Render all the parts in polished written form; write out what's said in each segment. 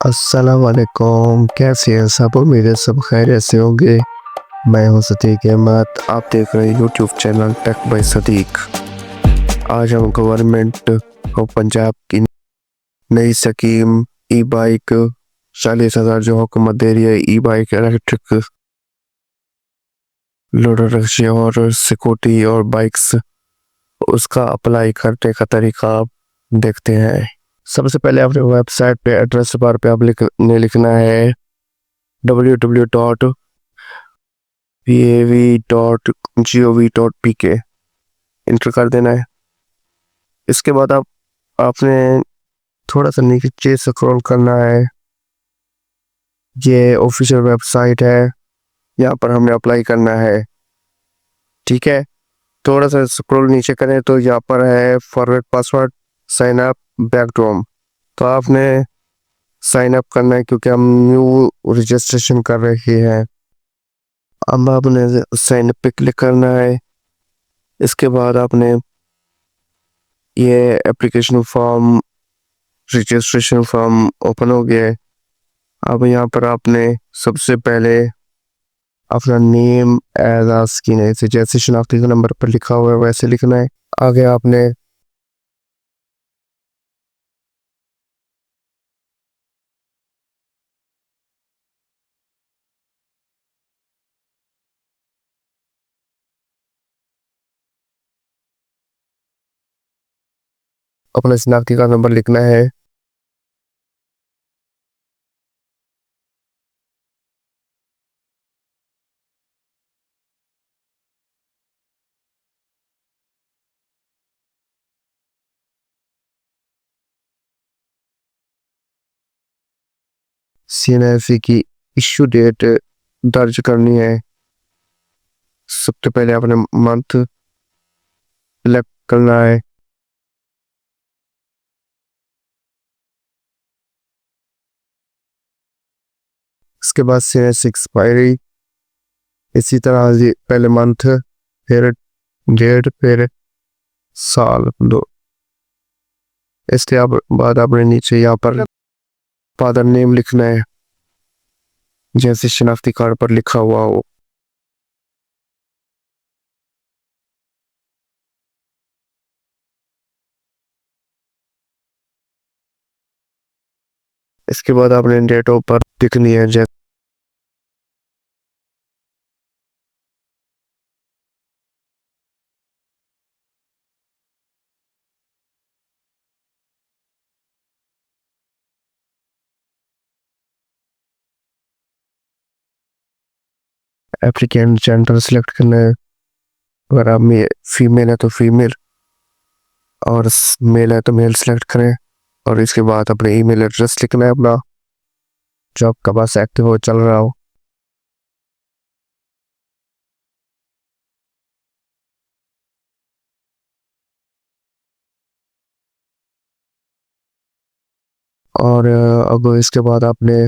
अस्सलाम वालेकुम, कैसे हैं सब? उम्मीद है सब खैरियत से होंगे। मैं हूं सदीक अहमद, आप देख रहे हैं YouTube channel tech by Sadiq. आज हम गवर्नमेंट ऑफ पंजाब की नई स्कीम ई बाइक 40,000 जो हुकूमत दे रही है, ई बाइक इलेक्ट्रिक लोडर रिक्शा और स्कूटी और बाइक्स, उसका अप्लाई करने का तरीका आप देखते हैं। सबसे पहले अपने वेबसाइट पे एड्रेस बार पे आप लिखना है www.pav.gov.pk, इंटर कर देना है। इसके बाद आपने थोड़ा सा नीचे स्क्रॉल करना है। ये ऑफिशियल वेबसाइट है, यहाँ पर हमने अप्लाई करना है। ठीक है, थोड़ा सा स्क्रॉल नीचे करें तो यहाँ पर है forward password sign up back to home. तो आपने साइन अप करना है क्योंकि हम न्यू रजिस्ट्रेशन कर रहे हैं। अब आपने साइन अप पे क्लिक करना है। इसके बाद आपने ये application form registration form open हो गया है। अब यहाँ पर आपने सबसे पहले अपना नेम एज आस्किंग है, जैसे शनाख्ती नंबर पर लिखा हुआ है वैसे लिखना है। आगे आपने अपना शनाख्ती का नंबर लिखना है। CNFC की इशू डेट दर्ज करनी है। सबसे पहले अपने मंथ सिलेक्ट करना है। इसके बाद CNFC एक्सपायरी, इसी तरह से पहले मंथ, फिर डेट, फिर साल दो। इसके बाद आपने नीचे यहाँ पर फादर नेम लिखना है, जैसे शनाख्ती कार्ड पर लिखा हुआ हो। इसके बाद आपने डेट ऑफ बर्थ लिखनी है, जैसे एप्लीकेंट जेंडर सिलेक्ट करना है। अगर आप फीमेल है तो फीमेल और मेल है तो मेल सेलेक्ट करें। और इसके बाद अपने ईमेल एड्रेस लिखना है अपना, जो आपका पास एक्टिव हो चल रहा हो। और अब इसके बाद आपने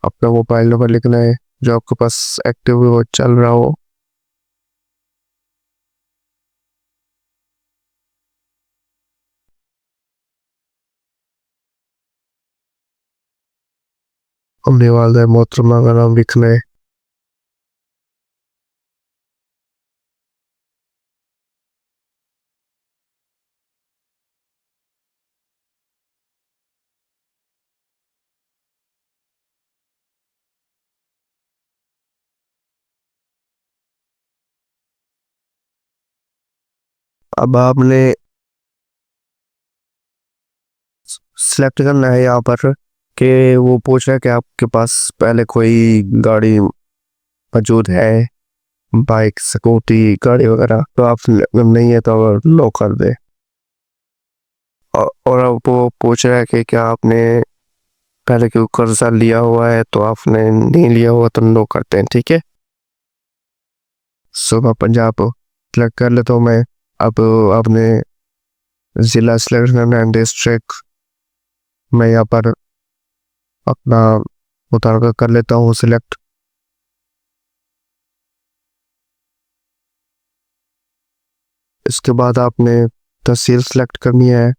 अपना मोबाइल नंबर लिखना है, जो आपके पास एक्टिव हो चल रहा हो। अपने वालदा मोहतरमा का नाम लिखना है। अब आपने सिलेक्ट करना है यहाँ पर कि वो पूछ रहा है कि आपके पास पहले कोई गाड़ी मौजूद है, बाइक स्कूटी गाड़ी वगैरह। तो आप नहीं है तो लो कर दे। और अब वो पूछ रहा है कि क्या आपने पहले कोई कर्जा लिया हुआ है, तो आपने नहीं लिया हुआ तो नो करते हैं। ठीक है, सुबह पंजाब सेलेक्ट कर लेता हूँ मैं। अब आपने जिला सिलेक्ट करना है, डिस्ट्रिक्ट। मैं यहाँ पर अपना मुताबिक कर लेता हूँ सिलेक्ट। इसके बाद आपने तहसील सेलेक्ट करनी है।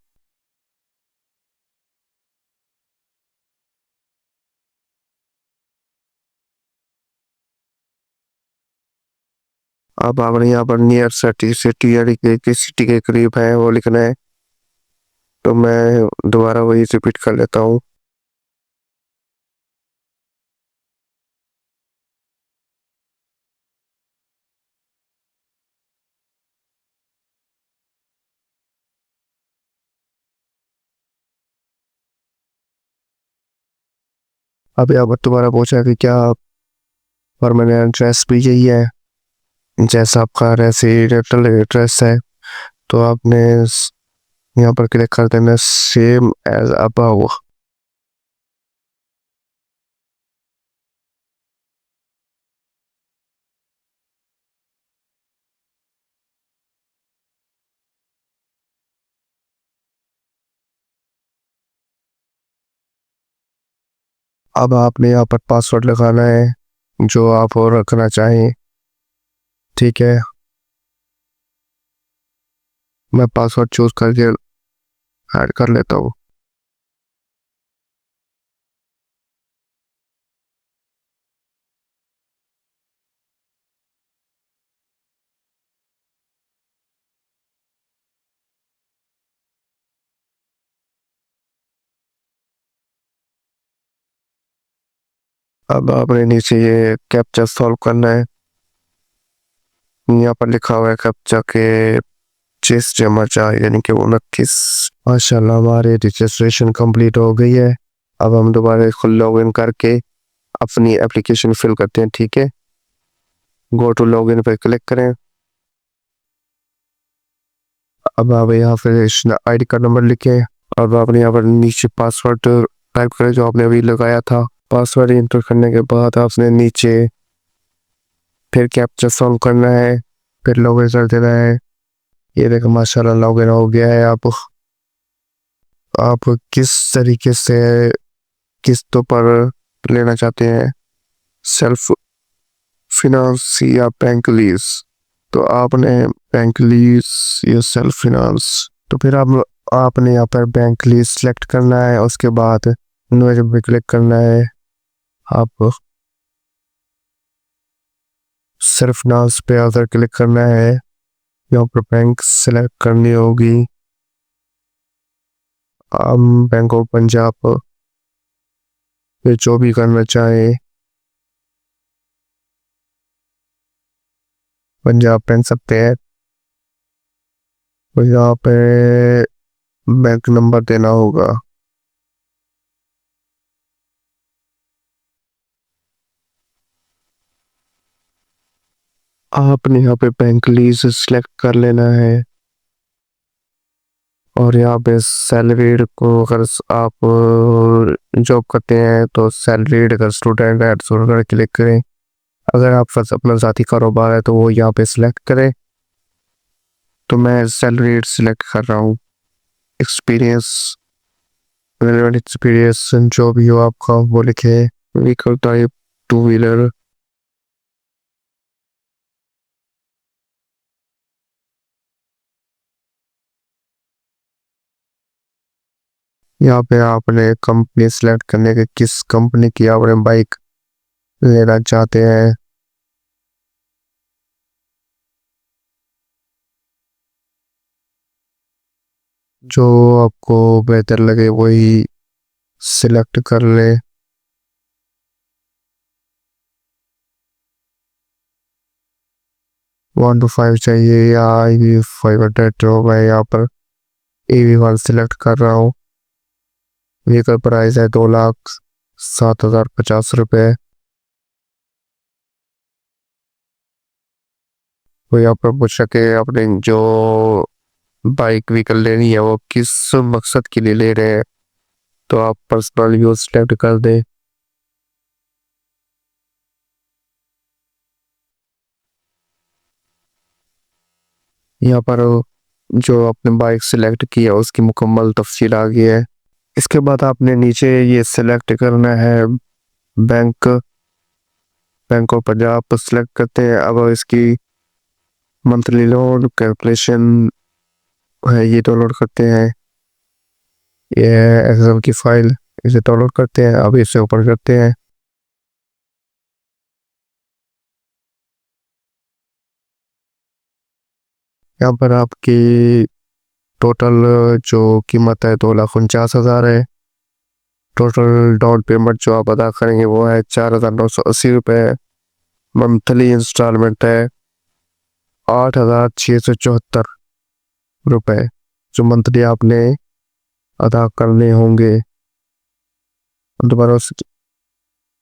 अब आपने यहाँ पर नियर सिटी सिटी यानी कि किस सिटी के करीब है वो लिखना है। तो मैं दोबारा वही रिपीट कर लेता हूँ। अब यहाँ पर दोबारा पूछा कि क्या परमानेंट एड्रेस भी यही है जैसा आपका रेसिडेंटल एड्रेस है। तो आपने यहाँ पर क्लिक कर देना सेम एज अबव। अब आपने यहाँ पर पासवर्ड लगाना है जो आप और रखना चाहें। ठीक है, मैं पासवर्ड चूज करके ऐड कर लेता हूँ। अब आपने नीचे ये कैप्चा सॉल्व करना है। यहाँ पर लिखा हुआ है कैप्चा के 25 जमा 4 यानी कि 29। माशाल्लाह हमारी रजिस्ट्रेशन कंप्लीट हो गई है। अब हम दोबारा इसको लॉग इन करके अपनी एप्लीकेशन फिल करते हैं। ठीक है, गो टू लॉग इन पर क्लिक करें। अब आप यहाँ पे आईडी का नंबर लिखें। अब आपने यहाँ पर नीचे पासवर्ड टाइप करें जो आपने अभी लगाया था। पासवर्ड इंटर करने के बाद आपने नीचे फिर कैप्चा सॉल्व करना है, फिर लॉग इन कर देना है। ये देखो माशाल्लाह लॉग इन हो गया है। आप किस तरीके से किस्तों पर लेना चाहते हैं, सेल्फ फिनांस या बैंक लीज? तो आपने बैंक लीज या सेल्फ फिनांस, तो फिर आप आपने यहाँ पर बैंक लीज सेलेक्ट करना है। उसके बाद इन्वेस्ट पे क्लिक करना है। आप सेल्फ फिनांस पे अगर क्लिक करना है, यहाँ पर बैंक सेलेक्ट करनी होगी। हम बैंक ऑफ पंजाब पे जो भी करना चाहे पंजाब पहन सकते हैं। तो यहाँ पे बैंक नंबर देना होगा। आपने यहाँ पे बैंक लीज सिलेक्ट कर लेना है। और यहाँ पे सैलरीड को अगर आप जॉब करते हैं तो सैलरीड, अगर स्टूडेंट है तो स्टूडेंट क्लिक करें। अगर आप अपना ज़ाती कारोबार है तो वो यहाँ पे सिलेक्ट करें। तो मैं सैलरीड सिलेक्ट कर रहा हूँ। एक्सपीरियंस, रेलेवेंट एक्सपीरियंस जो भी हो आपका वो लिखे। Vehicle type two wheeler. यहाँ पे आपने कंपनी सिलेक्ट करने के किस कंपनी की आपने बाइक लेना चाहते हैं। जो आपको बेहतर लगे वही सिलेक्ट कर ले। 1 to 5 चाहिए या EV500? तो मैं यहाँ पर EV1 सिलेक्ट कर रहा हूँ। व्हीकल प्राइस है 2,07,050 रुपये। तो यहाँ पर पूछ सके आपने जो बाइक व्हीकल लेनी है वो किस मकसद के लिए ले रहे हैं। तो आप पर्सनल यूज सिलेक्ट कर दें। यहाँ पर जो आपने बाइक सिलेक्ट की है उसकी मुकम्मल तफसील आ गई है। इसके बाद आपने नीचे ये सिलेक्ट करना है bank, bank of Punjab select करते हैं। अब इसकी मंथली लोन कैलकुलेशन है ये डाउनलोड करते हैं। ये एक्सेल की फाइल, इसे डाउनलोड करते हैं। अब इसे ओपन करते हैं। यहाँ पर आपकी टोटल जो कीमत है 2,49,000 है। टोटल डाउन पेमेंट जो आप अदा करेंगे वो है 4,980 रुपये। मंथली इंस्टॉलमेंट है 8,674 रुपये जो मंथली आपने अदा करने होंगे। दोबारा उस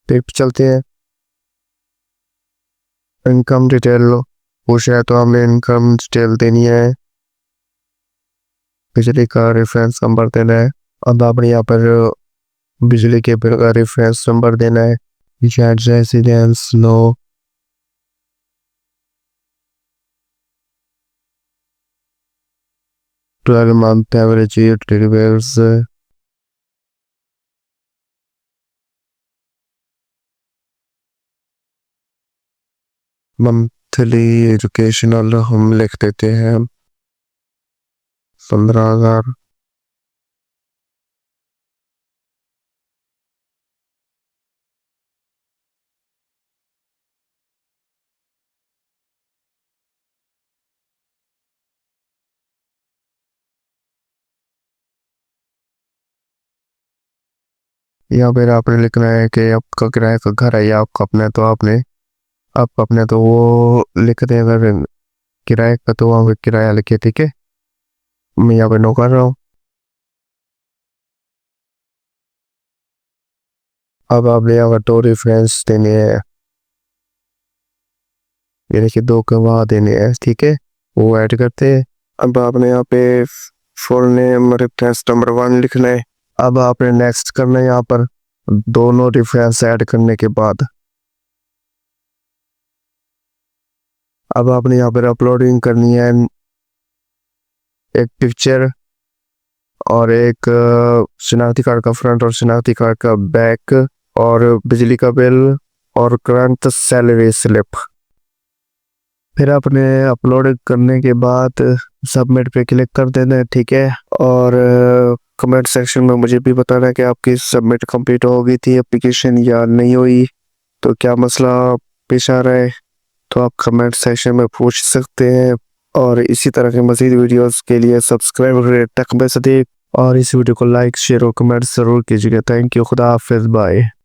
पेज पे चलते हैं। इनकम डिटेल पूछ रहा है तो हमने इनकम डिटेल देनी है। बिजली का रेफरेंस नंबर देना है। अब आपने यहाँ पर बिजली के बिल का रेफरेंस नंबर देना है। Residence no 12 month average utility bills, monthly educational हम लिख देते हैं 15,000। यहाँ पर आपने लिखना है कि आपका किराए का घर है या आपका अपना है, तो आपका अपना है तो वो लिख दें। अगर किराए का तो वहाँ पे किराया लिखे, ठीक है। मैं यहाँ पे नो कर रहा हूँ। अब आपने यहाँ पर 2 रेफरेंस देने हैं, यानी कि 2 गवाह देने हैं, ठीक है। वो ऐड करते हैं। अब आपने यहाँ पे फुल नेम रेफरेंस नंबर 1 लिखना है। अब आपने नेक्स्ट करना है। यहाँ पर दोनों रेफरेंस ऐड करने के बाद अब आपने यहाँ पर अपलोडिंग करनी है एक पिक्चर और एक शनाख्ती कार्ड का फ्रंट और शनाख्ती कार्ड का बैक और बिजली का बिल और करंट सैलरी स्लिप। फिर आपने अपलोड करने के बाद सबमिट पे क्लिक कर देना है, ठीक है। और कमेंट सेक्शन में मुझे भी बताना है कि आपकी सबमिट कंप्लीट हो गई थी एप्लीकेशन या नहीं हुई, तो क्या मसला पेश आ रहा है, तो आप कमेंट सेक्शन में पूछ सकते हैं। और इसी तरह के मज़ीद वीडियोस के लिए सब्सक्राइब करें टेक में सदीक, और इस वीडियो को लाइक शेयर और कमेंट ज़रूर कीजिएगा। Thank you. खुदा हाफिज़। बाय।